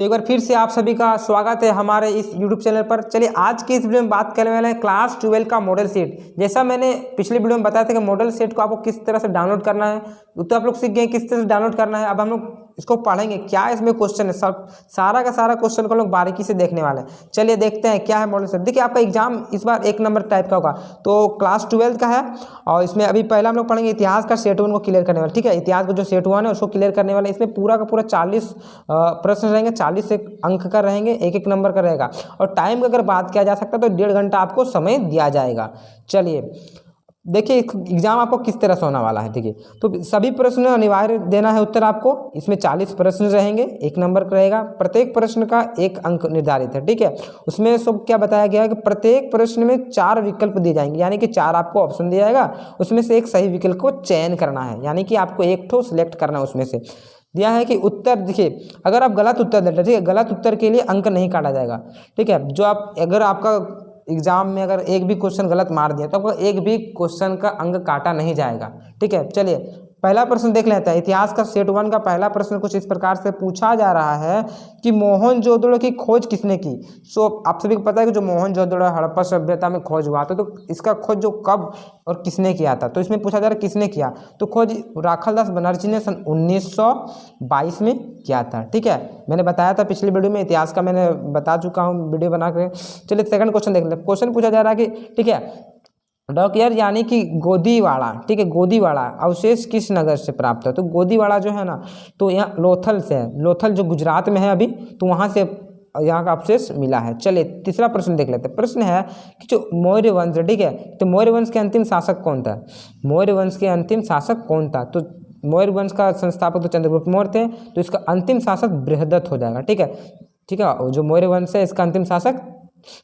तो एक बार फिर से आप सभी का स्वागत है हमारे इस YouTube चैनल पर। चलिए आज की इस वीडियो में बात करने वाले हैं क्लास 12 का मॉडल सेट। जैसा मैंने पिछले वीडियो में बताया था कि मॉडल सेट को आपको किस तरह से डाउनलोड करना है, तो आप लोग सीख गए किस तरह से डाउनलोड करना है। अब हम लोग इसको पढ़ेंगे, क्या इसमें क्वेश्चन है, सब सारा का सारा क्वेश्चन को लोग बारीकी से देखने वाले हैं। चलिए देखते हैं क्या है मॉडल सेट। देखिए आपका एग्जाम इस बार 1 नंबर टाइप का होगा, तो क्लास 12 का है और इसमें अभी पहला हम लोग पढ़ेंगे इतिहास का सेट 1 को क्लियर करने वाला। ठीक है, इतिहास को जो सेट 1 है उसको क्लियर करने वाला। इसमें पूरा का पूरा 40 प्रश्न रहेंगे, 40 अंक का रहेंगे, एक नंबर का रहेगा। और टाइम की अगर बात किया जा सकता है तो 1.5 घंटा आपको समय दिया जाएगा। चलिए देखिए एग्जाम आपको किस तरह से होने वाला है। देखिए तो सभी प्रश्न अनिवार्य देना है उत्तर आपको। इसमें 40 प्रश्न रहेंगे, 1 नंबर का रहेगा। प्रत्येक प्रश्न का 1 अंक निर्धारित है। ठीक है, उसमें सब क्या बताया गया है कि प्रत्येक प्रश्न में 4 विकल्प दिए जाएंगे, यानी कि 4 आपको ऑप्शन दिया जाएगा, उसमें से एक सही विकल्प को चयन करना है, यानी कि आपको एक ठो सिलेक्ट करना है। उसमें से दिया है कि उत्तर, देखिए अगर आप गलत उत्तर देते हैं, ठीक है, गलत उत्तर के लिए अंक नहीं काटा जाएगा। ठीक है, जो आप अगर आपका एग्जाम में अगर एक भी क्वेश्चन गलत मार दिया तो आपको एक भी क्वेश्चन का अंक काटा नहीं जाएगा। ठीक है, चलिए पहला प्रश्न देख लेते हैं। इतिहास का सेट 1 का पहला प्रश्न कुछ इस प्रकार से पूछा जा रहा है कि मोहनजोदड़ो की खोज किसने की। सो आप सभी को पता है कि जो मोहनजोदड़ो हड़प्पा सभ्यता में खोज हुआ था, तो इसका खोज जो कब और किसने किया था, तो इसमें पूछा जा रहा है किसने किया। तो खोज राखालदास बनर्जी ने सन 1922 में किया था। ठीक है, मैंने बताया था पिछली वीडियो में, इतिहास का मैंने बता चुका हूँ वीडियो बना के। चलिए सेकंड क्वेश्चन देख लेते हैं। क्वेश्चन पूछा जा रहा है कि ठीक है डॉकयार्ड यानी कि गोदीवाड़ा, ठीक है, गोदीवाड़ा अवशेष किस नगर से प्राप्त है। तो गोदीवाड़ा जो है ना, तो यहाँ लोथल से है। लोथल जो गुजरात में है अभी, तो वहाँ से यहाँ का अवशेष मिला है। चलिए तीसरा प्रश्न देख लेते हैं। प्रश्न है कि जो मौर्य वंश, ठीक है, तो मौर्य वंश के अंतिम शासक कौन था। मौर्य वंश के अंतिम शासक कौन था। तो मौर्य वंश का संस्थापक तो चंद्रगुप्त मौर्य थे, तो इसका अंतिम शासक बृहदत्त हो जाएगा। ठीक है, ठीक है, जो मौर्य वंश है इसका अंतिम शासक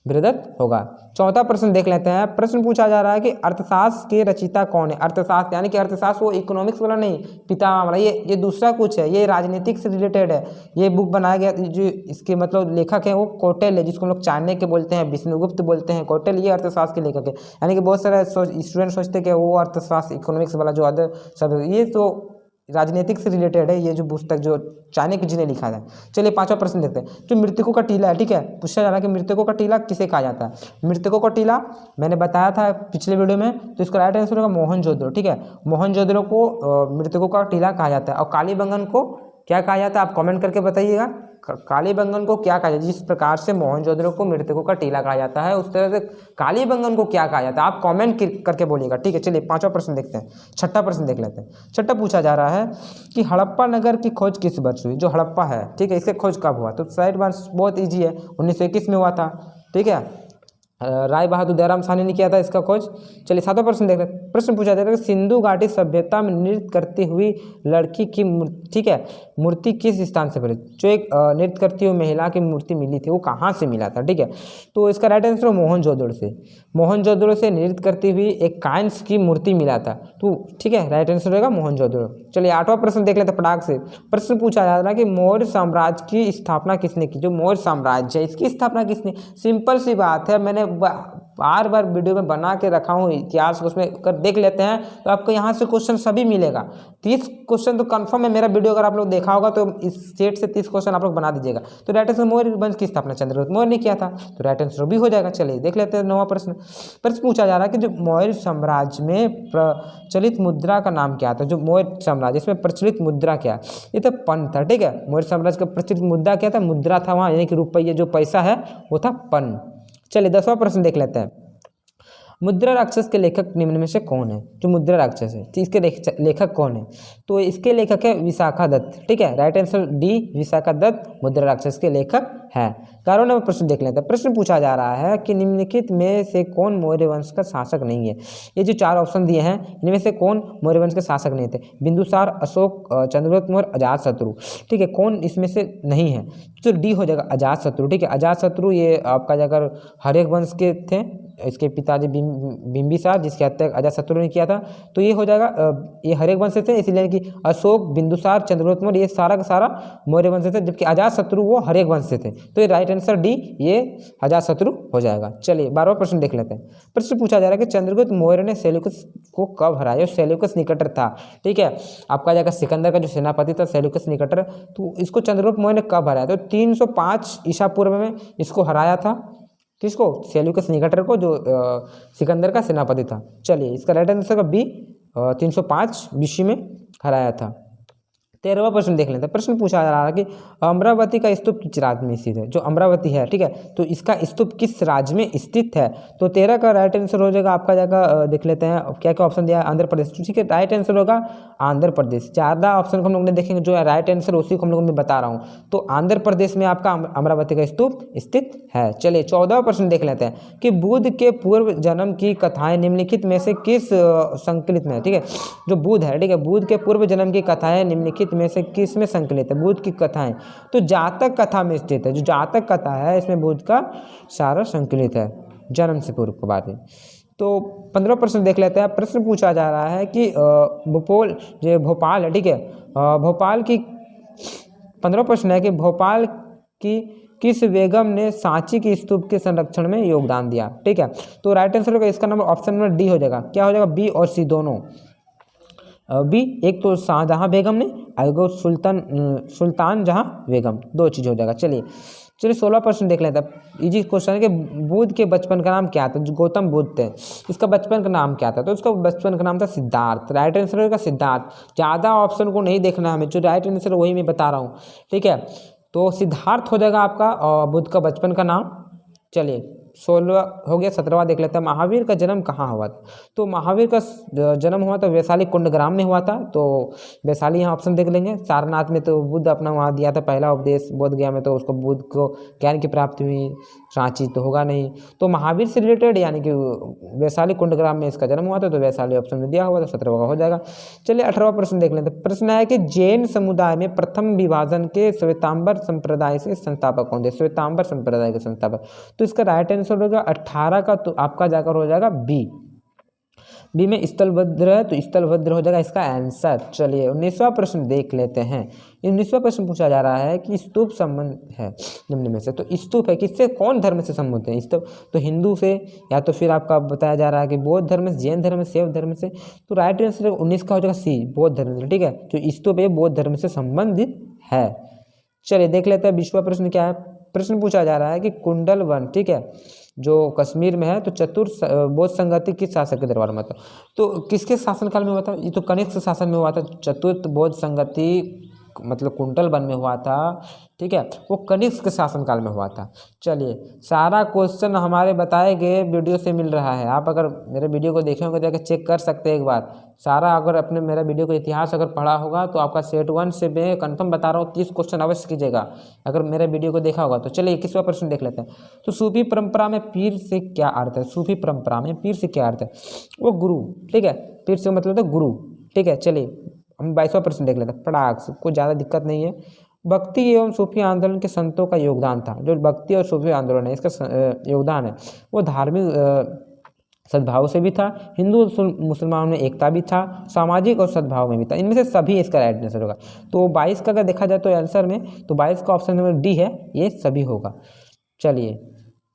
बृहदत्त होगा। चौथा प्रश्न देख लेते हैं। प्रश्न पूछा जा रहा है कि अर्थशास्त्र के रचयिता कौन है। अर्थशास्त्र यानी कि अर्थशास्त्र वो इकोनॉमिक्स वाला नहीं, पितामह वाला, ये दूसरा कुछ है, ये राजनीतिक से रिलेटेड है। ये बुक बनाया गया, जो इसके मतलब लेखक है वो कौटिल्य है, जिसको हम लोग चाणक्य के बोलते हैं, विष्णुगुप्त बोलते हैं, कौटिल्य ये अर्थशास्त्र के लेखक है। यानी कि बहुत सारे स्टूडेंट सोचते हैं कि वो अर्थशास्त्र इकोनॉमिक्स वाला जो अदर सब, ये तो राजनीतिक से रिलेटेड है, ये जो पुस्तक जो चाणक्य जी ने लिखा है। चलिए पांचवा प्रश्न देखते हैं। जो मृतकों का टीला है, ठीक है, पूछा जा रहा है कि मृतकों का टीला किसे कहा जाता है। मृतकों का टीला मैंने बताया था पिछले वीडियो में, तो इसका राइट आंसर होगा मोहनजोदड़ो। ठीक है, मोहनजोदड़ो को मृतकों का टीला कहा जाता है। और कालीबंगन को क्या कहा जाता है, आप कमेंट करके बताइएगा। कालीबंगन को क्या कहा जाता है। जिस प्रकार से मोहनजोदड़ो को मृतकों का टीला कहा जाता है, उस तरह से कालीबंगन को क्या कहा जाता है, आप कमेंट करके बोलिएगा। ठीक है, चलिए पांचवा प्रश्न देखते हैं। छठा प्रश्न देख लेते हैं। छठा पूछा जा रहा है कि हड़प्पा नगर की खोज किस वर्ष हुई। जो हड़प्पा है, ठीक है, इसकी खोज कब हुआ। तो साइड बार बहुत ईजी है, 1921 में हुआ था। ठीक है, राय बहादुर दयाराम साहनी ने किया था इसका खोज। चलिए सातवां प्रश्न देख रहे हैं। प्रश्न पूछा जा रहा है कि सिंधु घाटी सभ्यता में नृत्य करती हुई लड़की की ठीक है मूर्ति किस स्थान से बनी। जो एक नृत्य करती हुई महिला की मूर्ति मिली थी, वो कहाँ से मिला था। ठीक है, तो इसका राइट आंसर है मोहनजोदड़ो से। मोहनजोदड़ो से नृत्य करती हुई एक कांस्य की मूर्ति मिला था। तो ठीक है, राइट आंसर रहेगा मोहनजोदड़ो। चलिए आठवां प्रश्न देख लेते हैं फटाक से। प्रश्न पूछा जा रहा है कि मौर्य साम्राज्य की स्थापना किसने की। जो मौर्य साम्राज्य है इसकी स्थापना किसने। सिंपल सी बात है, मैंने बार बार वीडियो में बना के रखा हूँ इतिहास को, उसमें कर देख लेते हैं तो आपको यहाँ से क्वेश्चन सभी मिलेगा। 30 क्वेश्चन तो कंफर्म है। मेरा वीडियो अगर आप लोग देखा होगा तो इस सेट से 30 क्वेश्चन आप लोग बना दीजिएगा। तो राइट आंसर मौर्य वंश की स्थापना चंद्रगुप्त मौर्य ने किया था, तो राइट आंसर भी हो जाएगा। चलिए देख लेते हैं नौवां प्रश्न। प्रश्न पूछा जा रहा है कि जो मौर्य साम्राज्य में प्रचलित मुद्रा का नाम क्या था। जो मौर्य साम्राज्य इसमें प्रचलित मुद्रा क्या, ये तो पन था। ठीक है, मौर्य साम्राज्य का प्रचलित मुद्रा क्या था, मुद्रा था वहाँ, यानी कि रुपये जो पैसा है वो था पन। चलिए 10वां प्रश्न देख लेते हैं। मुद्रा राक्षस के लेखक निम्न में से कौन है। जो मुद्रा राक्षस है, इसके लेखक कौन है। तो इसके लेखक है विशाखा दत्त। ठीक है, right answer D, Vishakha Datta Mudrarakshasa के लेखक है। 11वां नंबर प्रश्न देख लेते हैं। प्रश्न पूछा जा रहा है कि निम्नलिखित में से कौन मौर्य वंश का शासक नहीं है। ये जो 4 ऑप्शन दिए हैं, इनमें से कौन मौर्य वंश के शासक नहीं थे। बिंदुसार, अशोक, चंद्रगुप्त मौर्य, अजातशत्रु। ठीक है, कौन इसमें से नहीं है। तो डी हो जाएगा अजातशत्रु। ठीक है, अजातशत्रु ये आपका जाकर हर्यक वंश के थे, इसके पिताजी बिंबिसार, जिसकी हत्या अजातशत्रु ने किया था। तो ये हो जाएगा, ये हर्यक वंश से थे, इसलिए कि अशोक, बिंदुसार, चंद्रगुप्त मौर्य ये सारा का सारा मौर्य वंश से थे, जबकि अजातशत्रु वो हर्यक वंश से थे। तो ये राइट आंसर डी, ये अजातशत्रु हो जाएगा। चलिए 12वां प्रश्न देख लेते हैं। प्रश्न पूछा जा रहा है कि चंद्रगुप्त मौर्य ने सेल्यूकस को कब हराया? सेल्यूकस निकटर था, ठीक है, आपका जाएगा सिकंदर का जो सेनापति था सेल्यूकस निकटर, तो इसको चंद्रगुप्त मौर्य ने कब हराया? तो 305 ईसा पूर्व में इसको हराया था। किसको? सेल्यूकस निकटर को, जो सिकंदर का सेनापति था। चलिए इसका राइट आंसर का बी, 305 BC में हराया था। 13वां प्रश्न देख लेते हैं। प्रश्न पूछा जा रहा है कि अमरावती का स्तूप किस राज्य में स्थित है? जो अमरावती है, ठीक है, तो इसका स्तूप किस राज्य में स्थित है? तो 13 का राइट आंसर हो जाएगा आपका जाएगा, देख लेते हैं क्या क्या ऑप्शन दिया है। आंध्र प्रदेश, ठीक है, राइट आंसर होगा आंध्र प्रदेश। ज़्यादा ऑप्शन को हम लोग ने देखेंगे, जो है राइट आंसर उसी को हम लोग मैं बता रहा हूँ। तो आंध्र प्रदेश में आपका अमरावती का स्तूप स्थित है। चलिए 14वां प्रश्न देख लेते हैं कि बुद्ध के पूर्व जन्म की कथाएं निम्नलिखित में से किस संकलित में है? ठीक है, जो बुद्ध है, ठीक है, बुद्ध के पूर्व जन्म की कथाएं निम्नलिखित में से किस में संकलित है? बुद्ध की कथाएं तो जातक कथा में स्थित है। जो जातक कथा है इसमें बुद्ध का सारा संकलित है, जन्म से पूर्व के बारे में। तो 15वां प्रश्न देख लेते हैं। प्रश्न पूछा जा रहा है कि भोपाल है, ठीक है, भोपाल की 15वां प्रश्न है कि भोपाल की किस बेगम ने सांची की स्तूप के संरक्षण में योगदान दिया? ठीक है, तो राइट आंसर होगा इसका नंबर ऑप्शन नंबर डी हो जाएगा। क्या हो जाएगा? बी और सी दोनों। बी, एक तो शाहजहां बेगम ने, और सुल्तान जहां बेगम, दो चीज हो जाएगा। चलिए 16वां प्रश्न देख लेते हैं। इजी क्वेश्चन है कि बुद्ध के बचपन का नाम क्या था? जो गौतम बुद्ध थे, इसका बचपन का नाम क्या था? तो इसका बचपन का नाम था सिद्धार्थ। राइट आंसर होगा सिद्धार्थ। ज़्यादा ऑप्शन को नहीं देखना हमें, जो राइट आंसर वही मैं बता रहा हूँ, ठीक है, तो सिद्धार्थ हो जाएगा आपका बुद्ध का बचपन का नाम। चलिए 16 हो गया। 17वां देख लेते हैं। महावीर का जन्म कहाँ हुआ था? तो महावीर का जन्म हुआ था वैशाली कुंडग्राम में हुआ था। तो वैशाली यहाँ ऑप्शन देख लेंगे। सारनाथ में तो बुद्ध अपना वहाँ दिया था पहला उपदेश, बोध गया में तो उसको बुद्ध को ज्ञान की प्राप्ति हुई। रांची तो होगा नहीं, तो महावीर से रिलेटेड यानी कि वैशाली कुंडग्राम में इसका जन्म हुआ था, तो वैशाली ऑप्शन में दिया हुआ था। 17वां का हो जाएगा। चलिए 18वां प्रश्न देख लेते हैं। प्रश्न है कि जैन समुदाय में प्रथम विभाजन के श्वेतांबर संप्रदाय से संस्थापक कौन थे? श्वेतांबर संप्रदाय के संस्थापक, तो इसका राइट आंसर होगा 18 का, तो आपका जाकर हो जाएगा बी। बी में स्थलभद्र है, तो स्थलभद्र हो जाएगा इसका आंसर। चलिए 19वां प्रश्न देख लेते हैं। 19वां प्रश्न पूछा जा रहा है कि स्तूप संबंध है निम्न में से, तो स्तूप है किससे, कौन धर्म से संबंध है? स्तूप तो हिंदू से, या तो फिर आपका बताया जा रहा है कि बौद्ध धर्म से, जैन धर्म से, शैव धर्म से। तो राइट आंसर 19 का हो जाएगा सी, बौद्ध धर्म से। ठीक है, जो स्तूप है बौद्ध धर्म से संबंधित है। चलिए देख लेते हैं 20वां प्रश्न क्या है। प्रश्न पूछा जा रहा है कि कुंडल वन, ठीक है, जो कश्मीर में है, तो चतुर्थ बौद्ध संगति किस शासक के दरबार में था? तो किसके शासनकाल में हुआ था? ये तो कनिष्क शासन में हुआ था। चतुर्थ बौद्ध संगति मतलब कुंडल वन में हुआ था, ठीक है, वो कनिष्क शासनकाल में हुआ था। चलिए सारा क्वेश्चन हमारे बताए गए वीडियो से मिल रहा है। आप अगर मेरे वीडियो को देखे होंगे तो जाकर चेक कर सकते हैं एक बार। सारा अगर अपने मेरा वीडियो का इतिहास अगर पढ़ा होगा तो आपका सेट 1 से मैं कंफर्म बता रहा हूँ 30 क्वेश्चन अवश्य कीजिएगा अगर मेरे वीडियो को देखा होगा तो। चलिए 21वां प्रश्न देख लेते हैं। तो सूफी परंपरा में पीर से क्या अर्थ है? सूफी परंपरा में पीर से क्या अर्थ है? वो गुरु, ठीक है, पीर से मतलब है गुरु, ठीक है। चलिए हम 22वां प्रश्न देख लेते हैं। पढ़ाक सबको ज़्यादा दिक्कत नहीं है। भक्ति एवं सूफी आंदोलन के संतों का योगदान था। जो भक्ति और सूफी आंदोलन है इसका योगदान है वो धार्मिक सद्भाव से भी था, हिंदू मुसलमानों में एकता भी था, सामाजिक और सद्भाव में भी था। इनमें से सभी इसका राइट आंसर होगा। तो 22 का अगर देखा जाए तो आंसर में, तो 22 का ऑप्शन नंबर डी है, ये सभी होगा। चलिए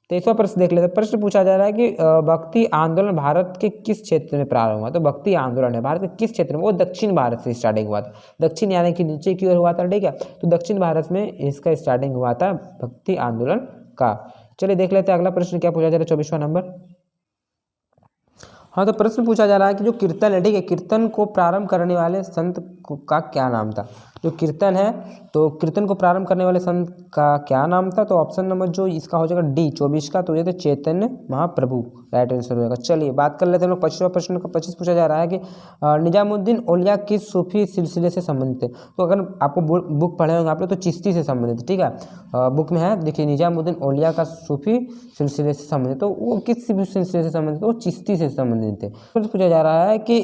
23वां प्रश्न देख लेते हैं। प्रश्न पूछा जा रहा है कि भक्ति आंदोलन भारत के किस क्षेत्र में प्रारंभ हुआ? तो भक्ति आंदोलन है भारत के किस क्षेत्र में? वो दक्षिण भारत से स्टार्टिंग हुआ था। दक्षिण यानी कि नीचे की ओर हुआ था, ठीक है, तो दक्षिण भारत में इसका स्टार्टिंग हुआ था भक्ति आंदोलन का। चलिए देख लेते हैं अगला प्रश्न क्या पूछा जा रहा है। 24वां नंबर। हाँ, तो प्रश्न पूछा जा रहा है कि जो कीर्तन है, ठीक है, कीर्तन को प्रारंभ करने वाले संत का क्या नाम था? जो कीर्तन है तो कीर्तन को प्रारंभ करने वाले संत का क्या नाम था? तो ऑप्शन नंबर जो इसका हो जाएगा डी 24 का, तो ये तो चैतन्य महाप्रभु राइट आंसर हो जाएगा। चलिए बात कर लेते हैं हम लोग 25वां प्रश्न का। 25 पूछा जा रहा है कि निजामुद्दीन औलिया किस सूफी सिलसिले से संबंधित है? तो अगर आपको बुक पढ़े होंगे आप लोग तो चिश्ती से संबंधित, ठीक है, बुक में है देखिए निजामुद्दीन औलिया का सूफी सिलसिले से संबंधित, तो वो किस सिलसिले से संबंधित? वो चिश्ती से संबंधित है। फिर पूछा जा रहा है कि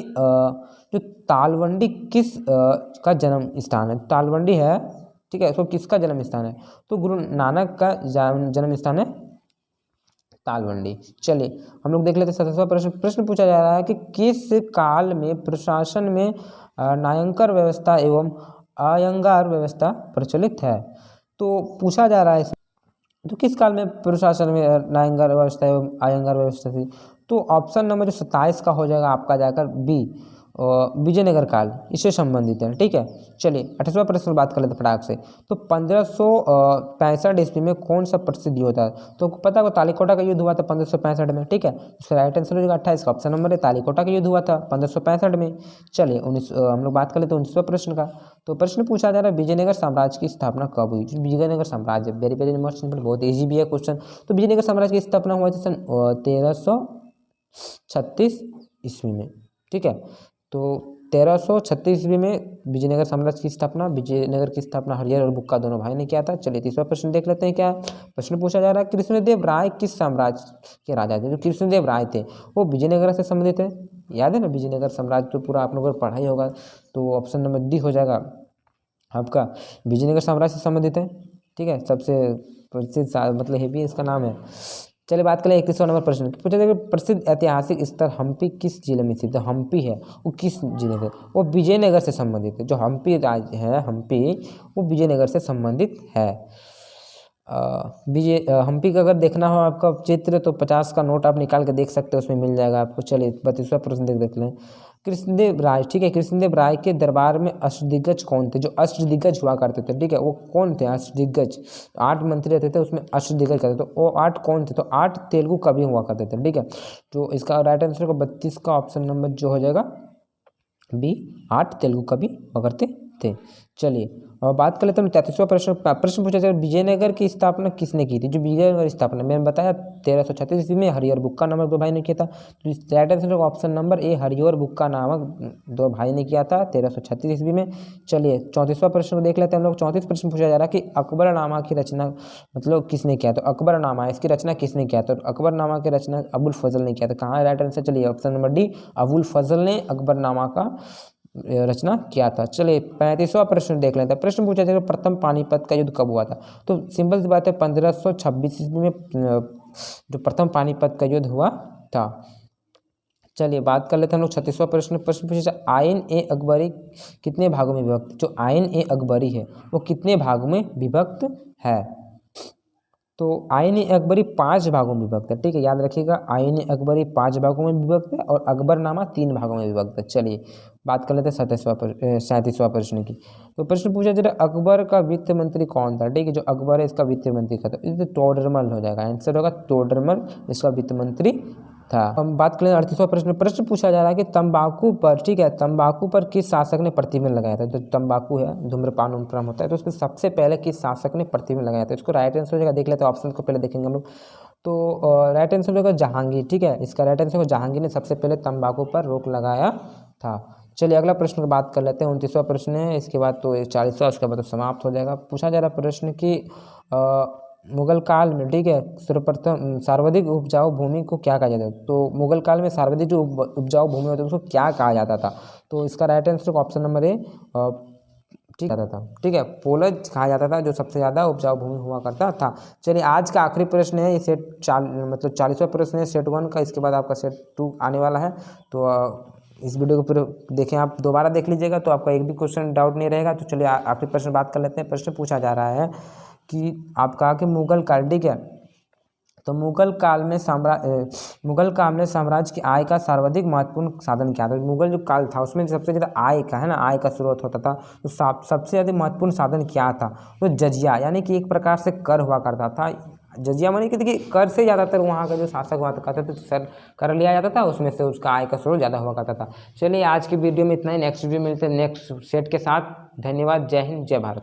जो तालवंडी किस का जन्म स्थान है? तालवंडी है, ठीक है, तो किसका जन्म स्थान है? तो गुरु नानक का जन्म स्थान है तालवंडी। चलिए हम लोग देख लेते हैं 37वां प्रश्न। प्रश्न पूछा जा रहा है कि किस काल में प्रशासन में न्यायाधिकार व्यवस्था एवं अयंगार व्यवस्था प्रचलित है। तो पूछा जा रहा है तो किस काल में प्रशासन में न्यायाधिकार व्यवस्था एवं अयंगार व्यवस्था थी। तो ऑप्शन नंबर जो 27 का हो जाएगा आपका जाकर बी, विजयनगर काल, इससे संबंधित है। ठीक है, चलिए 28वां प्रश्न बात कर लेते हैं फटाक से। तो 1565 ईस्वी में कौन सा प्रसिद्ध युद्ध था। तो पता है तालीकोटा का युद्ध हुआ था 1565 में। ठीक है, इसका राइट आंसर हो जाएगा 28 का ऑप्शन नंबर है, तालीकोटा का युद्ध हुआ था 1565 में। चलिए हम लोग बात कर लेते हैं 19वां प्रश्न का। तो प्रश्न पूछा जा रहा है विजयनगर साम्राज्य की स्थापना कब हुई। विजयनगर साम्राज्य वेरी वेरी मस्ट सिंपल, बहुत ईजी भी है क्वेश्चन। तो विजयनगर साम्राज्य की स्थापना हुआ थी सन 1336 ईस्वी में। ठीक है, तो 1336 ईस्वी में विजयनगर साम्राज्य की स्थापना, विजयनगर की स्थापना हरिहर और बुक्का दोनों भाई ने किया था। चलिए 30वां प्रश्न देख लेते हैं क्या प्रश्न पूछा जा रहा है। कृष्णदेव राय किस साम्राज्य के राजा थे। जो कृष्णदेव राय थे वो विजयनगर से संबंधित है, याद है ना, विजयनगर साम्राज्य तो पूरा आप लोगों को पढ़ा ही होगा। तो ऑप्शन नंबर डी हो जाएगा आपका, विजयनगर साम्राज्य से संबंधित है। ठीक है, सबसे प्रसिद्ध मतलब हेवी इसका नाम है। चलिए बात करें 31वां नंबर प्रश्न। पूछा जाएगा प्रसिद्ध ऐतिहासिक स्थल हम्पी किस जिले में स्थित है। हम्पी है वो किस जिले से, वो विजयनगर से संबंधित है। जो हम्पी राज्य है, हम्पी, वो विजयनगर से संबंधित है। हम्पी का अगर देखना हो आपका चित्र तो 50 का नोट आप निकाल के देख सकते हो, उसमें मिल जाएगा आपको। चलिए 32वां प्रश्न देख लें। कृष्णदेव राय, ठीक है, कृष्णदेव राय के दरबार में अष्टदिग्गज कौन थे। जो अष्टदिग्गज हुआ करते थे, ठीक है, वो कौन थे अष्टदिग्गज। 8 मंत्री रहते थे, उसमें अष्टदिग्गज करते थे। वो 8 कौन थे, तो 8 तेलुगु कवि हुआ करते थे। ठीक है, तो इसका राइट आंसर होगा 32 का ऑप्शन नंबर जो हो जाएगा बी, 8 तेलुगु कवि हुआ करते थे। चलिए और बात कर लेते हैं 33वां प्रश्न। प्रश्न पूछा जाए विजयनगर की स्थापना किसने की थी। जो विजयनगर स्थापना मैंने बताया 1336 ईस्वी में हरिहर बुक्का नामक 2 भाई ने किया था। तो इस राइट आंसर का ऑप्शन नंबर ए, हरिहर बुक्का नामक 2 भाई ने किया था 1336 ईस्वी में। चलिए 34वां प्रश्न देख लेते हैं हम लोग। 34 प्रश्न पूछा जा रहा है कि अकबरनामा की रचना मतलब किसने किया। तो अकबरनामा इसकी रचना किसने किया। तो अकबरनामा की रचना अबुल फजल ने किया था। कहाँ है राइट आंसर, चलिए ऑप्शन नंबर डी, अबुल फजल ने अकबरनामा का रचना किया था। चलिए 35वां प्रश्न देख लेते हैं। प्रश्न पूछा जाएगा प्रथम पानीपत का युद्ध कब हुआ था। तो सिंपल सी बात है 1526 ईस्वी में जो प्रथम पानीपत का युद्ध हुआ था। चलिए बात कर लेते हैं हम लोग 36वां प्रश्न। प्रश्न पूछा जाए आइन ए अकबरी कितने भागों में विभक्त। जो आइन ए अकबरी है वो कितने भागों में विभक्त है। तो आइन ए अकबरी 5 भागों में विभक्त है। ठीक है, याद रखिएगा, आइन ए अकबरी 5 भागों में विभक्त है और अकबरनामा 3 भागों में विभक्त है। चलिए बात कर लेते हैं 37वां प्रश्न की। तो प्रश्न पूछा जा रहा है अकबर का वित्त मंत्री कौन था। ठीक है, जो अकबर है इसका वित्त मंत्री था, तो इसे तोडरमल हो जाएगा, आंसर होगा तोडरमल इसका वित्त मंत्री था। हम बात करें 38वां प्रश्न। प्रश्न पूछा जा रहा है कि तंबाकू पर, ठीक है, तंबाकू पर किस शासक ने प्रतिबंध लगाया था। तो तंबाकू है, धूम्रपान उम्रपान होता है, तो उसको सबसे पहले किस शासक ने प्रतिबंध लगाया था। इसको राइट आंसर हो जाएगा, देख लेते हैं ऑप्शन को पहले देखेंगे हम लोग। तो राइट आंसर होगा जहांगीर। ठीक है, इसका राइट आंसर होगा जहांगीर ने सबसे पहले तंबाकू पर रोक लगाया था। चलिए अगला प्रश्न की बात कर लेते हैं। 29वां प्रश्न है, इसके बाद तो 40वां, उसके बाद तो समाप्त हो जाएगा। पूछा जा रहा प्रश्न कि मुगल काल में, ठीक है, सर्वप्रथम सर्वाधिक उपजाऊ भूमि को क्या कहा जाता है। तो मुगल काल में सर्वाधिक जो उपजाऊ भूमि होती है उसको क्या कहा जाता था। तो इसका right answer option number A, ठीक आता था। ठीक है, पोलज कहा जाता था, जो सबसे ज़्यादा उपजाऊ भूमि हुआ करता था। चलिए आज का आखिरी प्रश्न है, ये सेट 40वां प्रश्न है सेट 1 का। इसके बाद आपका सेट 2 आने वाला है। तो इस वीडियो को पूरे देखें, आप दोबारा देख लीजिएगा तो आपका एक भी क्वेश्चन डाउट नहीं रहेगा। तो चलिए आखिरी प्रश्न बात कर लेते हैं। प्रश्न पूछा जा रहा है कि आप कहा कि मुगल काल, ठीक है, तो मुगल काल में साम्राज्य की आय का सर्वाधिक महत्वपूर्ण साधन क्या था। मुगल जो काल था उसमें सबसे ज़्यादा आय का, है ना, आय का स्रोत होता था। तो सबसे ज़्यादा महत्वपूर्ण साधन क्या था। तो जजिया, यानी कि एक प्रकार से कर हुआ करता था। जजिया मानी कि देखिए कर से ज़्यादातर वहाँ का जो शासक हुआ करता था, तो सर कर लिया जाता था, उसमें से उसका आय का स्रोत ज़्यादा हुआ करता था। चलिए आज की वीडियो में इतना ही, नेक्स्ट वीडियो मिलते हैं नेक्स्ट सेट के साथ। धन्यवाद, जय हिंद, जय भारत।